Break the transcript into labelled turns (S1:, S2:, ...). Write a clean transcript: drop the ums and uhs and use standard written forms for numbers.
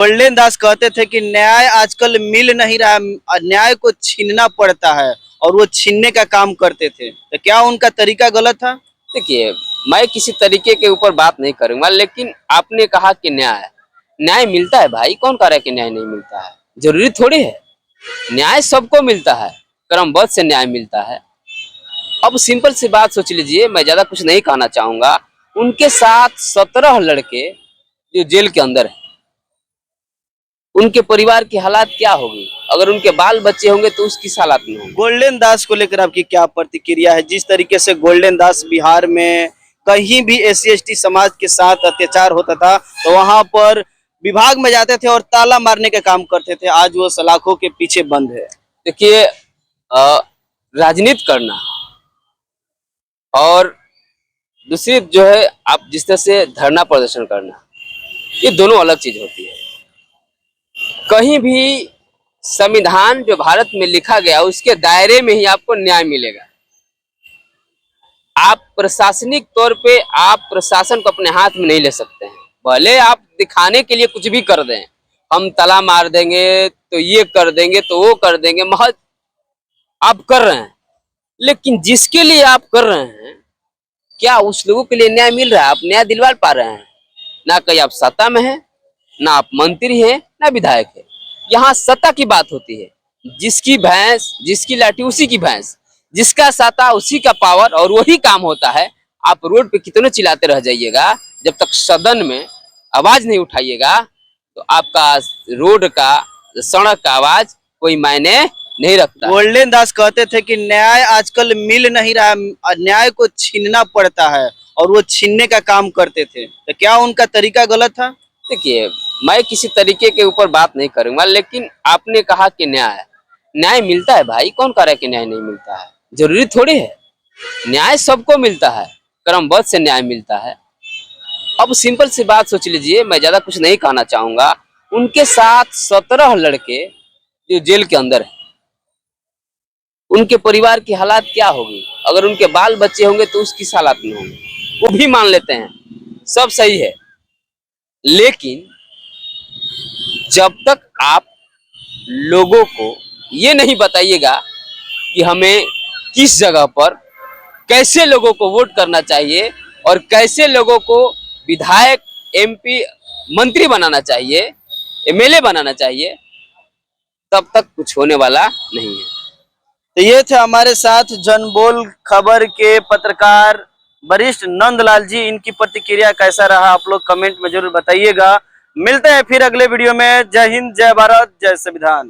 S1: Golden दास कहते थे कि न्याय आजकल मिल नहीं रहा, न्याय को छीनना पड़ता है और वो छीनने का काम करते थे। तो क्या उनका तरीका गलत था?
S2: देखिए, मैं किसी तरीके के ऊपर बात नहीं करूंगा, लेकिन आपने कहा कि न्याय न्याय मिलता है। भाई, कौन कह रहा है कि न्याय नहीं मिलता है? जरूरी थोड़ी है। न्याय सबको मिलता है, क्रमबद्ध से न्याय मिलता है। अब सिंपल सी बात सोच लीजिए, मैं ज्यादा कुछ नहीं कहना चाहूंगा। उनके साथ 17 लड़के जो जेल के अंदर है, उनके परिवार की हालात क्या होगी? अगर उनके बाल बच्चे होंगे तो उसकी हालात में होंगे।
S1: गोल्डन दास को लेकर आपकी क्या प्रतिक्रिया है? जिस तरीके से गोल्डन दास बिहार में कहीं भी एससी एसटी समाज के साथ अत्याचार होता था तो वहां पर विभाग में जाते थे और ताला मारने का काम करते थे। आज वो सलाखों के पीछे बंद है।
S2: देखिए, राजनीति करना और दूसरी जो है, आप जिस तरह से धरना प्रदर्शन करना, ये दोनों अलग चीज होती है। कहीं भी संविधान जो भारत में लिखा गया उसके दायरे में ही आपको न्याय मिलेगा। आप प्रशासनिक तौर पे आप प्रशासन को अपने हाथ में नहीं ले सकते हैं। भले आप दिखाने के लिए कुछ भी कर दें, हम ताला मार देंगे तो ये कर देंगे तो वो कर देंगे, महज आप कर रहे हैं। लेकिन जिसके लिए आप कर रहे हैं, क्या उस लोगों के लिए न्याय मिल रहा है? आप न्याय दिलवा पा रहे हैं? ना कहीं आप सत्ता में हैं, ना आप मंत्री हैं, ना विधायक है। यहाँ सत्ता की बात होती है। जिसकी भैंस, जिसकी लाठी उसी की भैंस, जिसका साता उसी का पावर, और वही काम होता है। आप रोड पे कितने चिल्लाते रह जाइएगा, जब तक सदन में आवाज नहीं उठाइएगा तो आपका रोड का, सड़क का आवाज कोई मायने नहीं रखता।
S1: गोल्डन दास कहते थे कि न्याय आजकल मिल नहीं रहा, न्याय को छीनना पड़ता है और वो छीनने का काम करते थे। तो क्या उनका तरीका गलत था?
S2: देखिए, मैं किसी तरीके के ऊपर बात नहीं करूंगा, लेकिन आपने कहा कि न्याय न्याय मिलता है। भाई, कौन कह रहा है कि न्याय नहीं मिलता है? जरूरी थोड़ी है। न्याय सबको मिलता है, क्रमबद्ध से न्याय मिलता है। अब सिंपल सी बात सोच लीजिए, मैं ज्यादा कुछ नहीं कहना चाहूंगा। उनके साथ 17 लड़के जो जेल के अंदर है, उनके परिवार की हालात क्या होगी? अगर उनके बाल बच्चे होंगे तो उसकी हालात में होंगे। वो भी मान लेते हैं, सब सही है। लेकिन जब तक आप लोगों को ये नहीं बताइएगा कि हमें किस जगह पर कैसे लोगों को वोट करना चाहिए और कैसे लोगों को विधायक, एमपी, मंत्री बनाना चाहिए, एमएलए बनाना चाहिए, तब तक कुछ होने वाला नहीं है।
S1: तो ये थे हमारे साथ जनबोल खबर के पत्रकार वरिष्ठ नंदलाल जी। इनकी प्रतिक्रिया कैसा रहा आप लोग कमेंट में जरूर बताइएगा। मिलते हैं फिर अगले वीडियो में। जय हिंद, जय भारत, जय संविधान।